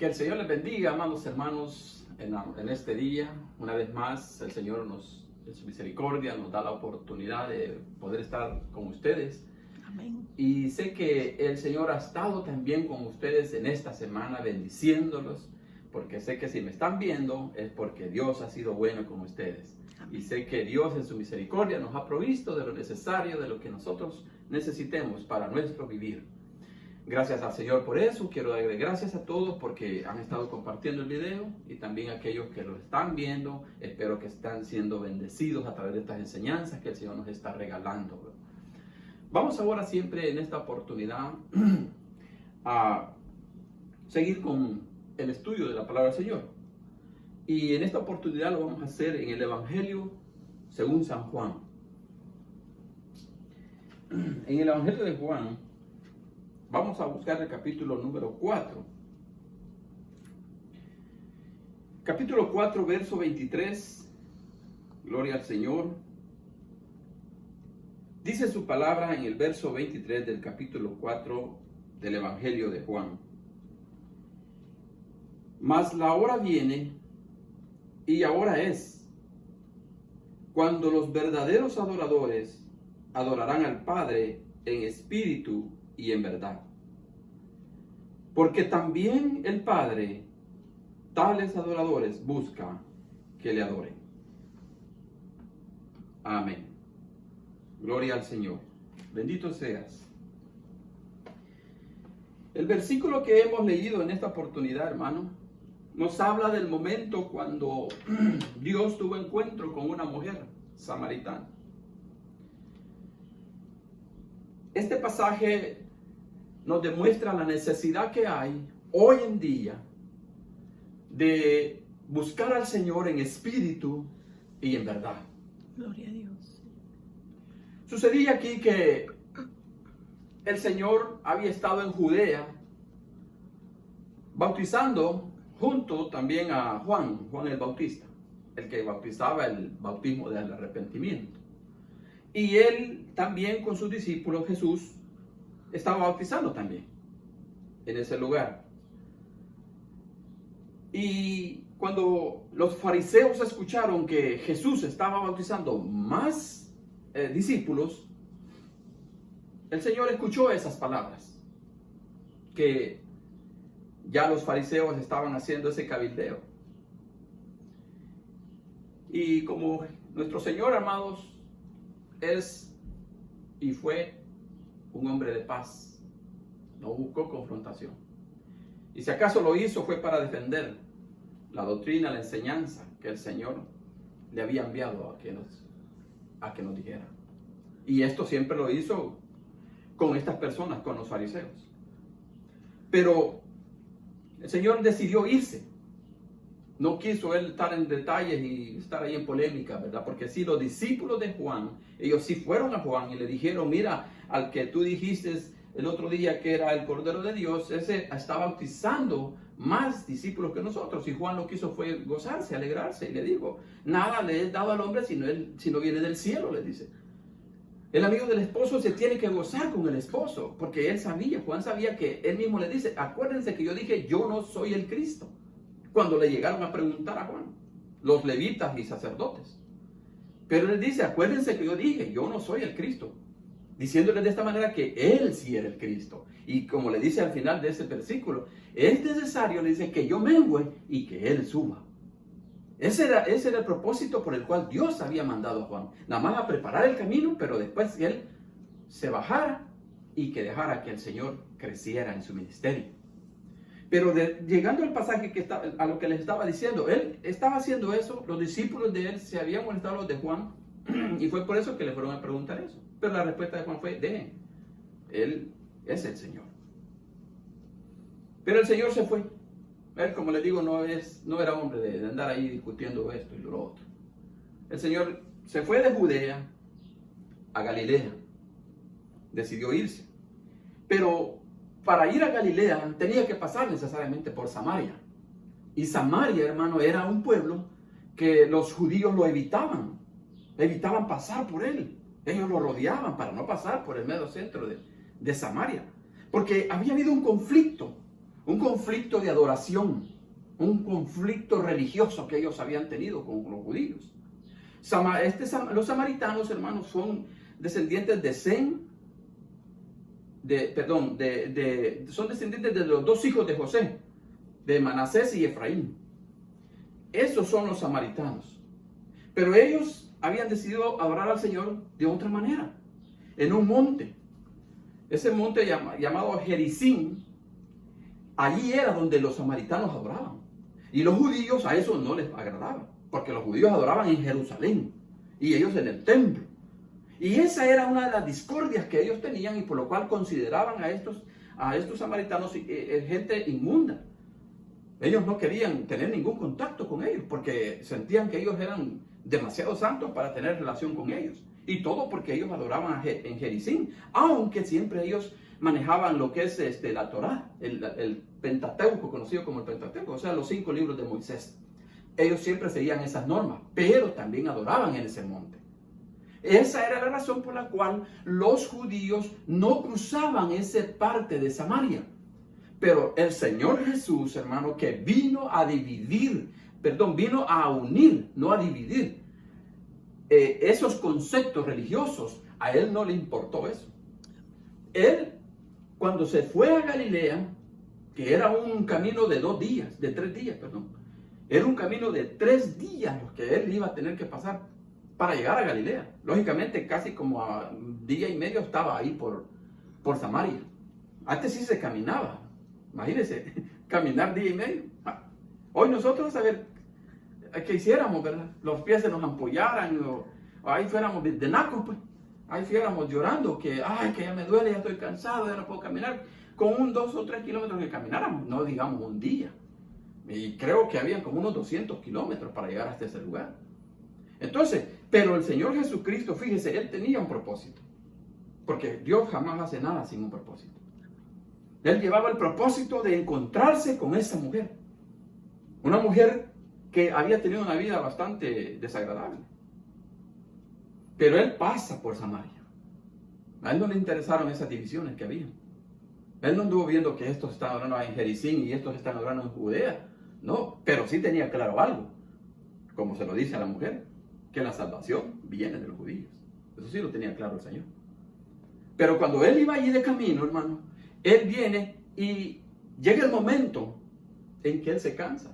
Que el Señor les bendiga, amados hermanos, en este día. Una vez más, el Señor en su misericordia, nos da la oportunidad de poder estar con ustedes. Amén. Y sé que el Señor ha estado también con ustedes en esta semana, bendiciéndolos, porque sé que si me están viendo es porque Dios ha sido bueno con ustedes. Amén. Y sé que Dios en su misericordia nos ha provisto de lo necesario, de lo que nosotros necesitemos para nuestro vivir. Gracias al Señor por eso. Quiero darle gracias a todos porque han estado compartiendo el video y también a aquellos que lo están viendo. Espero que están siendo bendecidos a través de estas enseñanzas que el Señor nos está regalando. Vamos ahora siempre en esta oportunidad a seguir con el estudio de la palabra del Señor. Y en esta oportunidad lo vamos a hacer en el Evangelio según San Juan. En el Evangelio de Juan vamos a buscar el capítulo número 4. Capítulo 4, verso 23. Gloria al Señor. Dice su palabra en el verso 23 del capítulo 4 del Evangelio de Juan. Mas la hora viene, y ahora es, cuando los verdaderos adoradores adorarán al Padre en espíritu y en verdad. Porque también el Padre, tales adoradores, busca que le adoren. Amén. Gloria al Señor. Bendito seas. El versículo que hemos leído en esta oportunidad, hermano, nos habla del momento cuando Dios tuvo encuentro con una mujer samaritana. Este pasaje nos demuestra la necesidad que hay hoy en día de buscar al Señor en espíritu y en verdad. Gloria a Dios. Sucedía aquí que el Señor había estado en Judea bautizando junto también a Juan el Bautista, el que bautizaba el bautismo del arrepentimiento. Y él también con sus discípulos, Jesús, estaba bautizando también en ese lugar. Y cuando los fariseos escucharon que Jesús estaba bautizando más discípulos, el Señor escuchó esas palabras, que ya los fariseos estaban haciendo ese cabildeo. Y como nuestro Señor, amados, es y fue un hombre de paz, no buscó confrontación. Y si acaso lo hizo fue para defender la doctrina, la enseñanza que el Señor le había enviado a que nos dijera. Y esto siempre lo hizo con estas personas, con los fariseos. Pero el Señor decidió irse. No quiso él estar en detalles y estar ahí en polémica, ¿verdad? Porque sí, los discípulos de Juan, ellos sí fueron a Juan y le dijeron, mira, al que tú dijiste el otro día que era el Cordero de Dios, ese está bautizando más discípulos que nosotros. Y Juan lo que hizo fue gozarse, alegrarse. Y le dijo, nada le he dado al hombre si no viene del cielo, le dice. El amigo del esposo se tiene que gozar con el esposo, porque él sabía, Juan sabía que él mismo le dice, acuérdense que yo dije, yo no soy el Cristo. Cuando le llegaron a preguntar a Juan, los levitas y sacerdotes. Pero él dice, acuérdense que yo dije, yo no soy el Cristo. Diciéndole de esta manera que él sí era el Cristo. Y como le dice al final de ese versículo, es necesario, le dice, que yo mengüe y que él suba. Ese era el propósito por el cual Dios había mandado a Juan. Nada más a preparar el camino, pero después que él se bajara y que dejara que el Señor creciera en su ministerio. Pero llegando al pasaje a lo que les estaba diciendo, él estaba haciendo eso, los discípulos de él se habían molestado los de Juan, y fue por eso que le fueron a preguntar eso. Pero la respuesta de Juan fue, dejen, él es el Señor. Pero el Señor se fue. Él, como les digo, no era hombre de andar ahí discutiendo esto y lo otro. El Señor se fue de Judea a Galilea. Decidió irse. Pero para ir a Galilea tenía que pasar necesariamente por Samaria. Y Samaria, hermano, era un pueblo que los judíos lo evitaban. Evitaban pasar por él. Ellos lo rodeaban para no pasar por el medio centro de Samaria. Porque había habido un conflicto un conflicto de adoración, un conflicto religioso que ellos habían tenido con los judíos. Los samaritanos, hermanos, son descendientes de Sem, son descendientes de los dos hijos de José, de Manasés y Efraín. Esos son los samaritanos. Pero ellos habían decidido adorar al Señor de otra manera, en un monte. Ese monte llamado Gerizim, allí era donde los samaritanos adoraban. Y los judíos a eso no les agradaba, porque los judíos adoraban en Jerusalén y ellos en el templo. Y esa era una de las discordias que ellos tenían y por lo cual consideraban a estos samaritanos gente inmunda. Ellos no querían tener ningún contacto con ellos porque sentían que ellos eran demasiado santos para tener relación con ellos. Y todo porque ellos adoraban en Gerizim, aunque siempre ellos manejaban lo que es la Torá, el Pentateuco, conocido como el Pentateuco, o sea, los 5 libros de Moisés. Ellos siempre seguían esas normas, pero también adoraban en ese monte. Esa era la razón por la cual los judíos no cruzaban esa parte de Samaria. Pero el Señor Jesús, hermano, que vino a unir, no a dividir, esos conceptos religiosos, a Él no le importó eso. Él, cuando se fue a Galilea, que era un camino de 3 días, era un camino de 3 días los que Él iba a tener que pasar para llegar a Galilea. Lógicamente, casi como a 1 día y medio estaba ahí por Samaria. Antes sí se caminaba. Imagínense, caminar 1 día y medio. Hoy nosotros, a ver, ¿qué hiciéramos, verdad? Los pies se nos ampollaran, o ahí fuéramos de nacos, pues. Ahí fuéramos llorando, que ya me duele, ya estoy cansado, ya no puedo caminar. Con 2 o 3 kilómetros que camináramos, no digamos 1 día. Y creo que había como unos 200 kilómetros para llegar hasta ese lugar. Entonces, pero el Señor Jesucristo, fíjese, Él tenía un propósito. Porque Dios jamás hace nada sin un propósito. Él llevaba el propósito de encontrarse con esa mujer. Una mujer que había tenido una vida bastante desagradable. Pero Él pasa por Samaria. A Él no le interesaron esas divisiones que había. Él no anduvo viendo que estos están adorando en Gerizim y estos están adorando en Judea. No, pero sí tenía claro algo. Como se lo dice a la mujer, que la salvación viene de los judíos. Eso sí lo tenía claro el Señor. Pero cuando Él iba allí de camino, hermano, Él viene y llega el momento en que Él se cansa.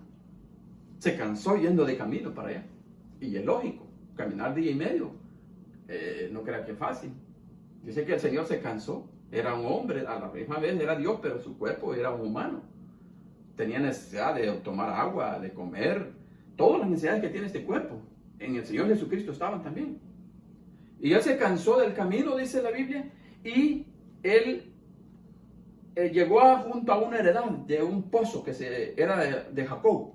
Se cansó yendo de camino para allá. Y es lógico, caminar 1 día y medio, no crea que es fácil. Dice que el Señor se cansó. Era un hombre, a la misma vez era Dios, pero su cuerpo era un humano. Tenía necesidad de tomar agua, de comer. Todas las necesidades que tiene este cuerpo, en el Señor Jesucristo estaban también. Y Él se cansó del camino, dice la Biblia, y Él llegó junto a una heredad de un pozo que era de Jacob.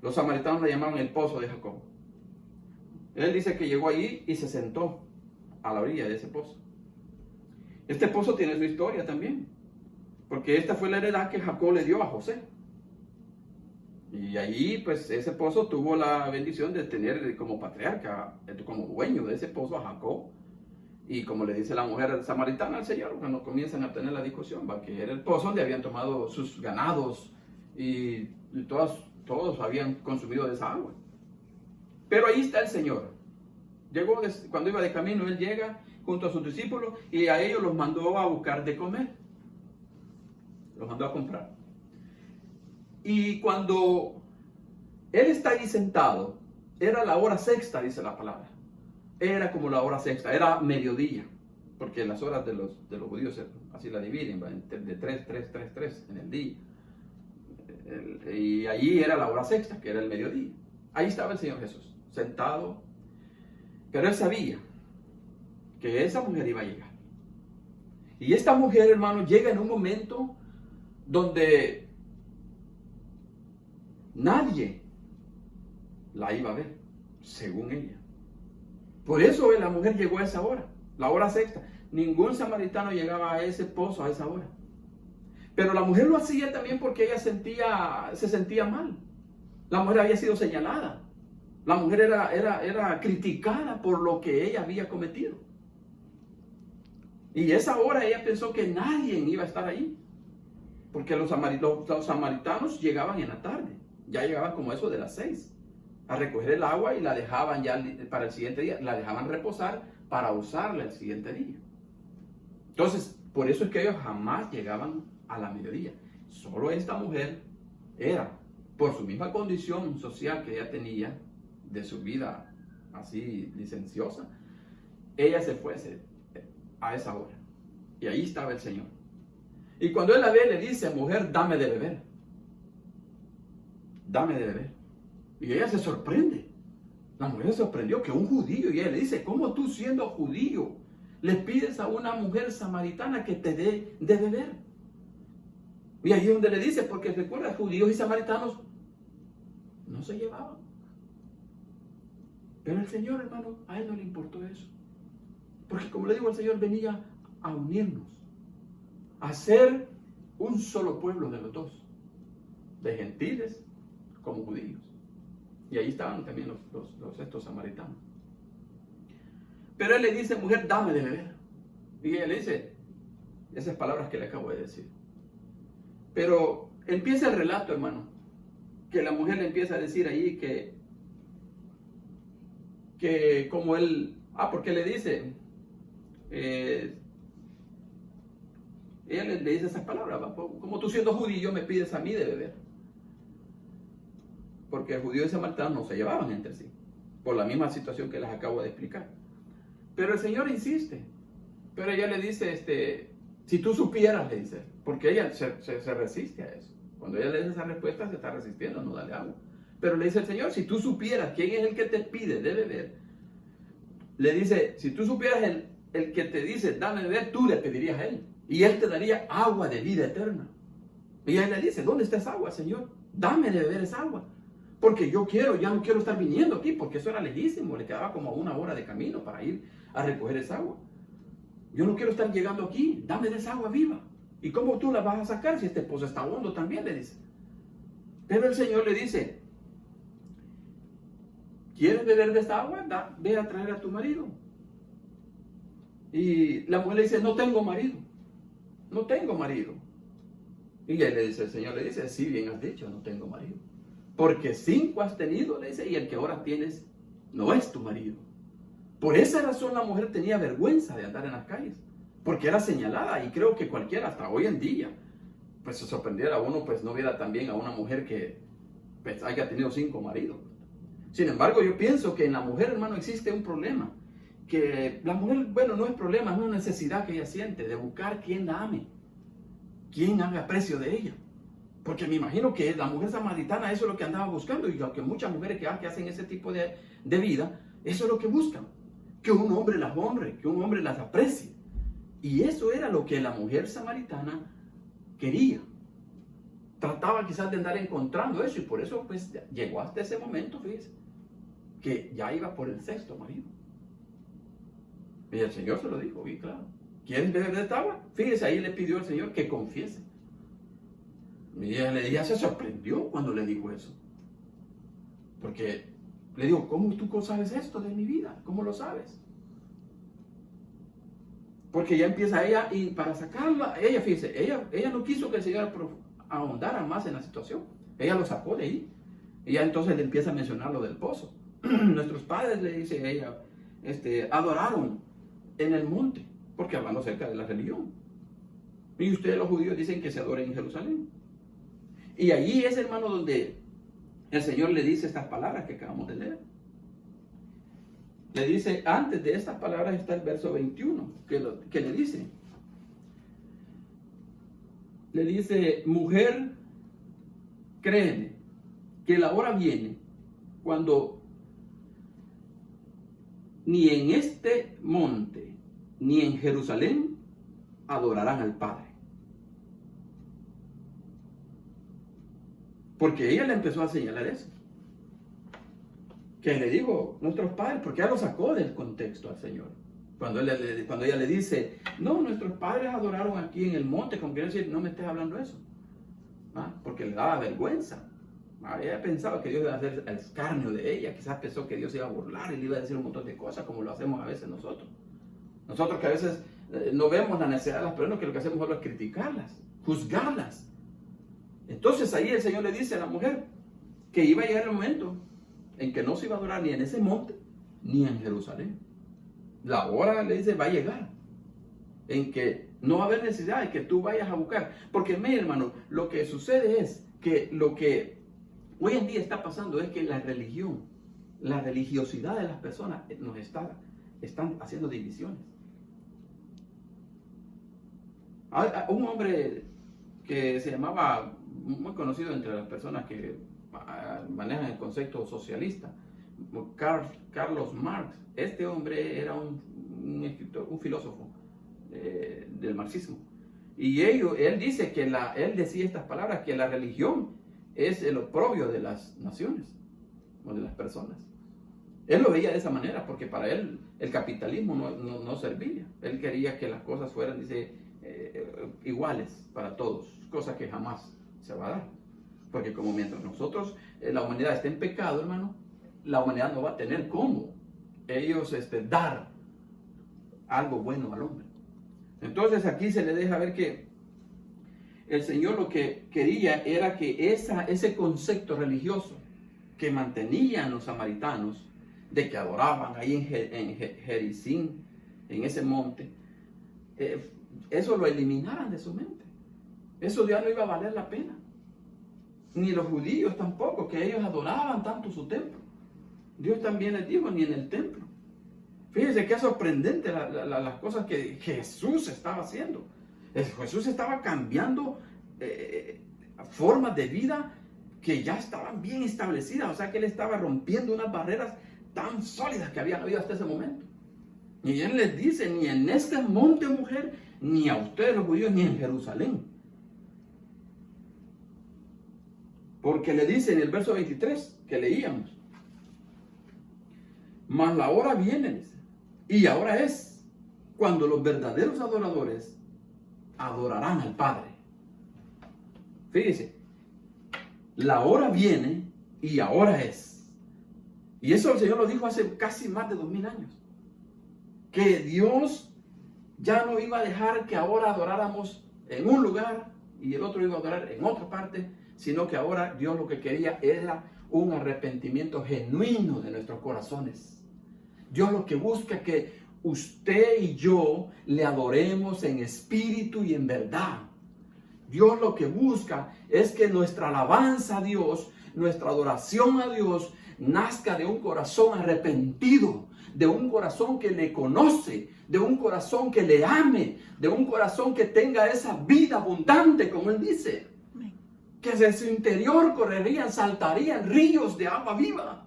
Los samaritanos le llamaban el pozo de Jacob. Él dice que llegó allí y se sentó a la orilla de ese pozo. Este pozo tiene su historia también, porque esta fue la heredad que Jacob le dio a José. Y allí, pues, ese pozo tuvo la bendición de tener como patriarca, como dueño de ese pozo a Jacob. Y como le dice la mujer samaritana al Señor, cuando comienzan a tener la discusión, va, que era el pozo donde habían tomado sus ganados y todos habían consumido de esa agua. Pero ahí está el Señor. Llegó cuando iba de camino, Él llega junto a sus discípulos y a ellos los mandó a buscar de comer. Los mandó a comprar. Y cuando Él está ahí sentado, era la hora sexta, dice la palabra. Era como la hora sexta, era mediodía, porque las horas de los judíos así la dividen, de 3 en el día. Y allí era la hora sexta, que era el mediodía. Ahí estaba el Señor Jesús, sentado. Pero Él sabía que esa mujer iba a llegar. Y esta mujer, hermano, llega en un momento donde nadie la iba a ver, según ella. Por eso la mujer llegó a esa hora, la hora sexta. Ningún samaritano llegaba a ese pozo a esa hora. Pero la mujer lo hacía también porque ella se sentía mal. La mujer había sido señalada. La mujer era criticada por lo que ella había cometido. Y esa hora ella pensó que nadie iba a estar ahí. Porque los samaritanos llegaban en la tarde, ya llegaban como eso de las 6, a recoger el agua y la dejaban ya para el siguiente día, la dejaban reposar para usarla el siguiente día. Entonces, por eso es que ellos jamás llegaban a la mediodía. Solo esta mujer era, por su misma condición social que ella tenía, de su vida así licenciosa, ella se fuese a esa hora. Y ahí estaba el Señor. Y cuando él la ve, le dice: mujer, dame de beber. Dame de beber. Y ella se sorprende. La mujer se sorprendió que un judío, y ella le dice: ¿cómo tú, siendo judío, le pides a una mujer samaritana que te dé de beber? Y ahí es donde le dice, porque recuerda, judíos y samaritanos no se llevaban. Pero el Señor, hermano, a él no le importó eso. Porque como le digo, el Señor venía a unirnos, a ser un solo pueblo de los dos, de gentiles como judíos. Y ahí estaban también estos samaritanos. Pero él le dice: mujer, dame de beber. Y ella le dice esas palabras que le acabo de decir. Pero empieza el relato, hermano, que la mujer le empieza a decir ahí que como él, porque le dice, ella le dice esas palabras: como tú, siendo judío, me pides a mí de beber. Porque judíos y samaritanos no se llevaban entre sí, por la misma situación que les acabo de explicar. Pero el Señor insiste. Pero ella le dice, si tú supieras, le dice, porque ella se resiste a eso. Cuando ella le dice esa respuesta, se está resistiendo a no darle agua. Pero le dice el Señor: si tú supieras quién es el que te pide de beber, le dice, si tú supieras el que te dice dame de beber, tú le pedirías a él, y él te daría agua de vida eterna. Y ella le dice: ¿dónde está esa agua, Señor? Dame de beber esa agua. Porque ya no quiero estar viniendo aquí, porque eso era lejísimo, le quedaba como 1 hora de camino para ir a recoger esa agua. Yo no quiero estar llegando aquí, dame de esa agua viva. ¿Y cómo tú la vas a sacar si este pozo está hondo también? Le dice. Pero el Señor le dice: ¿quieres beber de esta agua? Ve a traer a tu marido. Y la mujer le dice: no tengo marido, no tengo marido. Y él le dice, el Señor le dice: sí, bien has dicho, no tengo marido. Porque 5 has tenido, le dice, y el que ahora tienes no es tu marido. Por esa razón la mujer tenía vergüenza de andar en las calles, porque era señalada, y creo que cualquiera, hasta hoy en día, pues se sorprendiera a uno, pues no viera también a una mujer que pues, haya tenido 5 maridos. Sin embargo, yo pienso que en la mujer, hermano, existe un problema, que la mujer, bueno, no es problema, es una necesidad que ella siente de buscar quien la ame, quien haga precio de ella. Porque me imagino que la mujer samaritana eso es lo que andaba buscando, y que muchas mujeres que hacen ese tipo de vida, eso es lo que buscan, que un hombre las honre, que un hombre las aprecie. Y eso era lo que la mujer samaritana quería. Trataba quizás de andar encontrando eso, y por eso pues llegó hasta ese momento, fíjese, que ya iba por el 6º marido. Y el Señor se lo dijo, y claro, ¿quieres beber de esta agua? Fíjese, ahí le pidió al Señor que confiese. Y ella se sorprendió cuando le dijo eso. Porque le digo: ¿cómo tú sabes esto de mi vida? ¿Cómo lo sabes? Porque ya empieza ella, y para sacarla, fíjese, ella no quiso que el Señor ahondara más en la situación. Ella lo sacó de ahí. Y ya entonces le empieza a mencionar lo del pozo. Nuestros padres, le dice ella, adoraron en el monte, porque hablando acerca de la religión. Y ustedes los judíos dicen que se adoren en Jerusalén. Y allí es, hermano, donde el Señor le dice estas palabras que acabamos de leer. Le dice, antes de estas palabras está el verso 21, que le dice. Le dice: mujer, créeme, que la hora viene cuando ni en este monte, ni en Jerusalén, adorarán al Padre. Porque ella le empezó a señalar eso. Que le dijo nuestros padres, porque ella lo sacó del contexto al Señor. Cuando ella le dice: no, nuestros padres adoraron aquí en el monte, como quiere decir, no me estés hablando de eso. Porque le daba vergüenza. Ella pensaba que Dios iba a hacer el escarnio de ella, quizás pensó que Dios iba a burlar y le iba a decir un montón de cosas, como lo hacemos a veces nosotros. Nosotros que a veces no vemos la necesidad de las personas, que lo que hacemos es criticarlas, juzgarlas. Entonces ahí el Señor le dice a la mujer que iba a llegar el momento en que no se iba a adorar ni en ese monte ni en Jerusalén. La hora, le dice, va a llegar en que no va a haber necesidad de que tú vayas a buscar. Porque mire, hermano, lo que sucede es que lo que hoy en día está pasando es que la religión, la religiosidad de las personas nos están haciendo divisiones. Un hombre que se llamaba, muy conocido entre las personas que manejan el concepto socialista, Carlos Marx. Este hombre era un escritor, un filósofo del marxismo. Y él dice que él decía estas palabras, que la religión es el oprobio de las naciones o de las personas. Él lo veía de esa manera, porque para él el capitalismo no servía. Él quería que las cosas fueran, dice, iguales para todos, cosa que jamás se va a dar. Porque como mientras nosotros, la humanidad esté en pecado, hermano, la humanidad no va a tener cómo ellos dar algo bueno al hombre. Entonces aquí se le deja ver que el Señor lo que quería era que ese concepto religioso que mantenían los samaritanos, de que adoraban ahí en Gerizim, en ese monte, eso lo eliminaran de su mente. Eso ya no iba a valer la pena. Ni los judíos tampoco, que ellos adoraban tanto su templo. Dios también les dijo, ni en el templo. Fíjense qué sorprendente las cosas que Jesús estaba haciendo. Jesús estaba cambiando formas de vida que ya estaban bien establecidas. O sea que él estaba rompiendo unas barreras tan sólidas que habían habido hasta ese momento. Y él les dice, ni en este monte, mujer, ni a ustedes los judíos, ni en Jerusalén. Porque le dice en el verso 23 que leíamos, mas la hora viene, dice, y ahora es, cuando los verdaderos adoradores adorarán al Padre. Fíjese, la hora viene y ahora es. Y eso el Señor lo dijo hace casi más de 2000 años. Que Dios ya no iba a dejar que ahora adoráramos en un lugar y el otro iba a adorar en otra parte, sino que ahora Dios lo que quería era un arrepentimiento genuino de nuestros corazones. Dios lo que busca es que usted y yo le adoremos en espíritu y en verdad. Dios lo que busca es que nuestra alabanza a Dios, nuestra adoración a Dios, nazca de un corazón arrepentido, de un corazón que le conoce, de un corazón que le ame, de un corazón que tenga esa vida abundante, como Él dice. Que de su interior correrían, saltarían ríos de agua viva.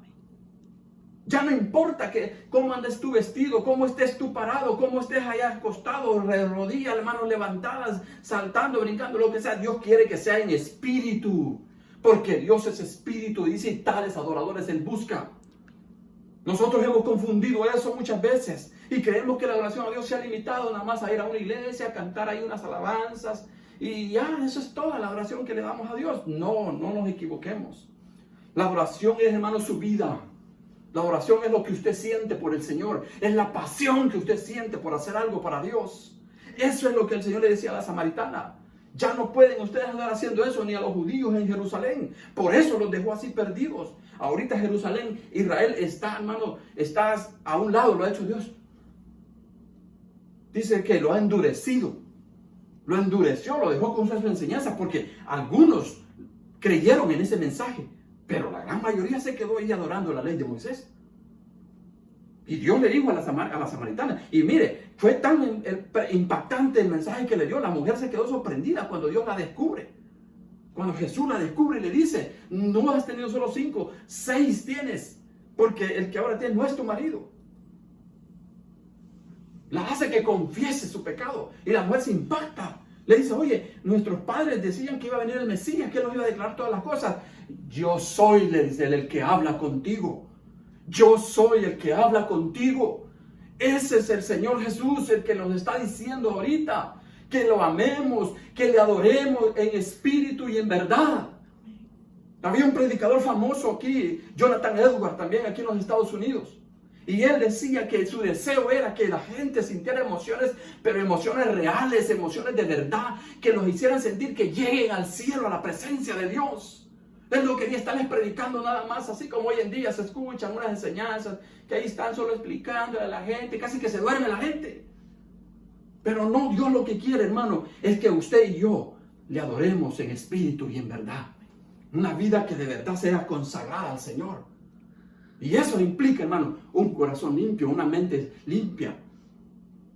Ya no importa cómo andes tú vestido, cómo estés tú parado, cómo estés allá acostado, rodillas, manos levantadas, saltando, brincando, lo que sea. Dios quiere que sea en espíritu, porque Dios es espíritu, dice, y tales adoradores Él busca. Nosotros hemos confundido eso muchas veces y creemos que la adoración a Dios se ha limitado nada más a ir a una iglesia, a cantar ahí unas alabanzas y ya, eso es toda la adoración que le damos a Dios. No nos equivoquemos. La adoración es, hermano, su vida. La adoración es lo que usted siente por el Señor. Es la pasión que usted siente por hacer algo para Dios. Eso es lo que el Señor le decía a la samaritana. Ya no pueden ustedes andar haciendo eso ni a los judíos en Jerusalén. Por eso los dejó así perdidos. Ahorita Jerusalén, Israel está, hermano, está a un lado, lo ha hecho Dios. Dice que lo ha endurecido. Lo endureció, lo dejó con sus enseñanzas porque algunos creyeron en ese mensaje. Pero la gran mayoría se quedó ahí adorando la ley de Moisés. Y Dios le dijo a la samaritana, y mire, fue tan impactante el mensaje que le dio, la mujer se quedó sorprendida cuando Dios la descubre. Cuando Jesús la descubre y le dice, no has tenido solo 5, 6 tienes, porque el que ahora tiene no es tu marido. La hace que confiese su pecado, y la mujer se impacta. Le dice, oye, nuestros padres decían que iba a venir el Mesías, que Él nos iba a declarar todas las cosas. Yo soy, le dice, el que habla contigo. Yo soy el que habla contigo. Ese es el Señor Jesús, el que nos está diciendo ahorita que lo amemos, que le adoremos en espíritu y en verdad. Había un predicador famoso aquí, Jonathan Edwards, también aquí en los Estados Unidos. Y él decía que su deseo era que la gente sintiera emociones, pero emociones reales, emociones de verdad, que los hicieran sentir que lleguen al cielo, a la presencia de Dios. Él no quería estarles predicando nada más, así como hoy en día se escuchan unas enseñanzas que ahí están solo explicando a la gente, casi que se duerme la gente. Pero no, Dios lo que quiere, hermano, es que usted y yo le adoremos en espíritu y en verdad. Una vida que de verdad sea consagrada al Señor. Y eso implica, hermano, un corazón limpio, una mente limpia.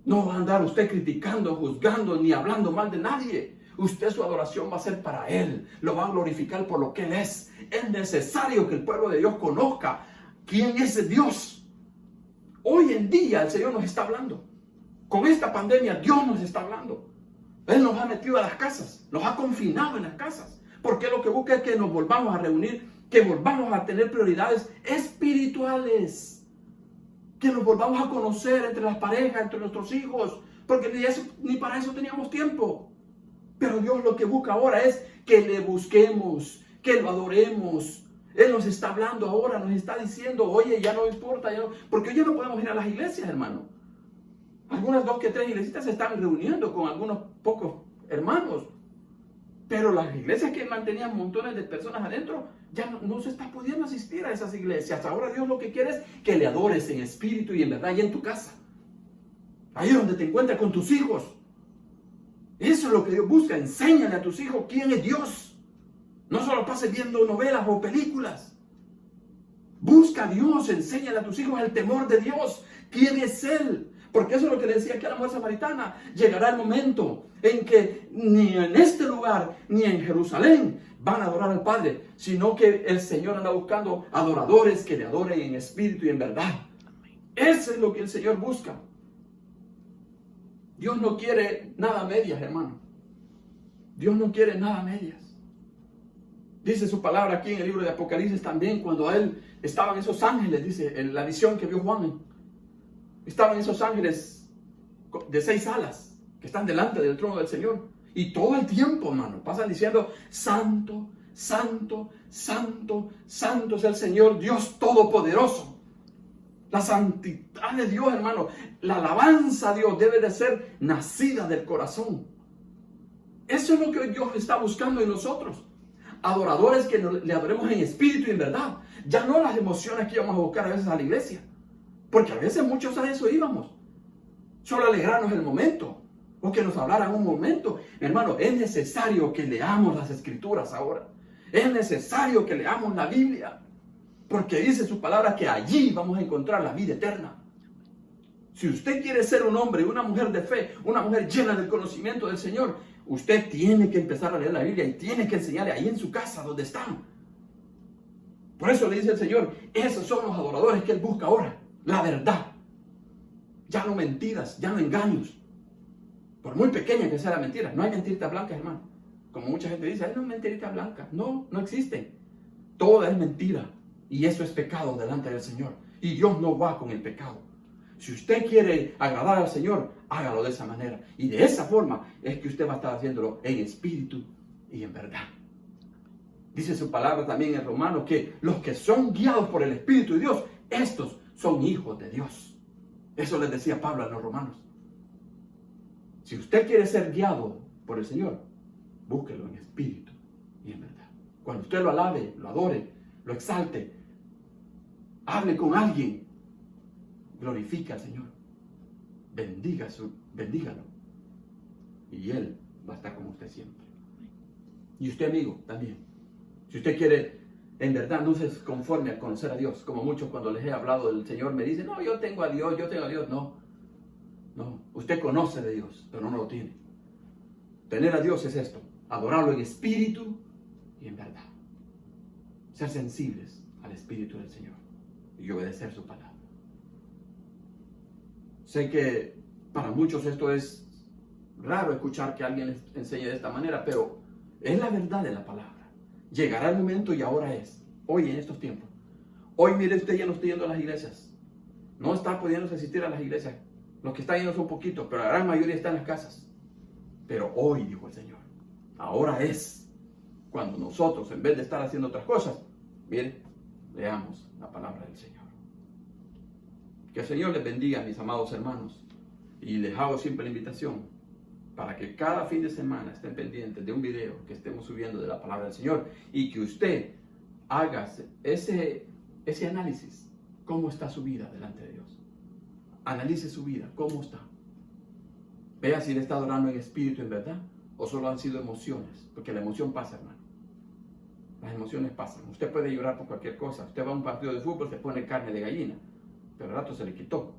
No va a andar usted criticando, juzgando, ni hablando mal de nadie. Usted, su adoración va a ser para Él. Lo va a glorificar por lo que Él es. Es necesario que el pueblo de Dios conozca quién es Dios. Hoy en día el Señor nos está hablando. Con esta pandemia Dios nos está hablando. Él nos ha metido a las casas, nos ha confinado en las casas. Porque lo que busca es que nos volvamos a reunir, que volvamos a tener prioridades espirituales. Que nos volvamos a conocer entre las parejas, entre nuestros hijos. Porque ni para eso teníamos tiempo. Pero Dios lo que busca ahora es que le busquemos, que lo adoremos. Él nos está hablando ahora, nos está diciendo, oye, ya no importa, porque hoy ya no podemos ir a las iglesias, hermano. Algunas 2 que 3 iglesias se están reuniendo con algunos pocos hermanos. Pero las iglesias que mantenían montones de personas adentro, ya no se está pudiendo asistir a esas iglesias. Ahora Dios lo que quiere es que le adores en espíritu y en verdad y en tu casa. Ahí donde te encuentras con tus hijos. Eso es lo que Dios busca. Enséñale a tus hijos quién es Dios. No solo pases viendo novelas o películas. Busca a Dios, enséñale a tus hijos el temor de Dios. ¿Quién es Él? Porque eso es lo que le decía aquí a la mujer samaritana. Llegará el momento en que ni en este lugar, ni en Jerusalén van a adorar al Padre, sino que el Señor anda buscando adoradores que le adoren en espíritu y en verdad. Eso es lo que el Señor busca. Dios no quiere nada a medias, hermano. Dios no quiere nada a medias. Dice su palabra aquí en el libro de Apocalipsis también, cuando a él estaban esos ángeles, dice en la visión que vio Juan, estaban esos ángeles de 6 alas que están delante del trono del Señor. Y todo el tiempo, hermano, pasan diciendo, Santo, Santo, Santo, Santo es el Señor Dios Todopoderoso. La santidad de Dios, hermano, la alabanza a Dios debe de ser nacida del corazón. Eso es lo que Dios está buscando en nosotros. Adoradores que le adoremos en espíritu y en verdad. Ya no las emociones que íbamos a buscar a veces a la iglesia. Porque a veces muchos a eso íbamos. Solo alegrarnos el momento. O que nos hablaran un momento. Hermano, es necesario que leamos las escrituras ahora. Es necesario que leamos la Biblia. Porque dice su palabra que allí vamos a encontrar la vida eterna. Si usted quiere ser un hombre y una mujer de fe, una mujer llena del conocimiento del Señor, usted tiene que empezar a leer la Biblia y tiene que enseñarle ahí en su casa donde están. Por eso le dice el Señor, esos son los adoradores que Él busca ahora. La verdad. Ya no mentiras, ya no engaños. Por muy pequeña que sea la mentira, no hay mentiritas blancas, hermano. Como mucha gente dice, no es mentirita blanca. No, no existen. Toda es mentira. Y eso es pecado delante del Señor. Y Dios no va con el pecado. Si usted quiere agradar al Señor, hágalo de esa manera. Y de esa forma es que usted va a estar haciéndolo en espíritu y en verdad. Dice su palabra también en Romanos que los que son guiados por el Espíritu de Dios, estos son hijos de Dios. Eso les decía Pablo a los romanos. Si usted quiere ser guiado por el Señor, búsquelo en espíritu y en verdad. Cuando usted lo alabe, lo adore, lo exalte, hable con alguien, glorifique al Señor, bendígalo, y Él va a estar con usted siempre. Y usted, amigo, también. Si usted quiere, en verdad, no se conforme a conocer a Dios, como muchos cuando les he hablado del Señor me dicen, no, yo tengo a Dios. No, usted conoce de Dios, pero no lo tiene. Tener a Dios es esto, adorarlo en espíritu y en verdad. Ser sensibles al Espíritu del Señor y obedecer su palabra. Sé que para muchos esto es raro escuchar que alguien les enseñe de esta manera, pero es la verdad de la palabra. Llegará el momento y ahora es, hoy en estos tiempos. Hoy mire usted ya no está yendo a las iglesias. No está pudiendo asistir a las iglesias. Los que están yendo son poquitos, pero la gran mayoría está en las casas. Pero hoy, dijo el Señor, ahora es cuando nosotros, en vez de estar haciendo otras cosas, mire, leamos la palabra del Señor. Que el Señor les bendiga, mis amados hermanos. Y les hago siempre la invitación para que cada fin de semana estén pendientes de un video que estemos subiendo de la palabra del Señor y que usted haga ese análisis. ¿Cómo está su vida delante de Dios? Analice su vida, ¿cómo está? Vea si le está adorando en espíritu, en verdad, o solo han sido emociones, porque la emoción pasa, hermano. Las emociones pasan. Usted puede llorar por cualquier cosa. Usted va a un partido de fútbol, se pone carne de gallina, pero al rato se le quitó.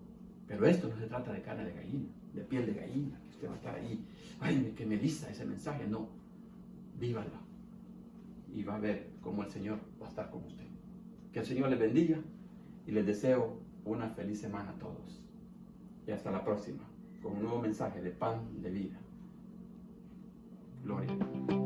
Pero esto no se trata de carne de gallina, de piel de gallina, que usted va a estar ahí, ay, que me eriza ese mensaje. No, vívalo. Y va a ver cómo el Señor va a estar con usted. Que el Señor les bendiga y les deseo una feliz semana a todos. Y hasta la próxima, con un nuevo mensaje de pan de vida. Gloria a Dios.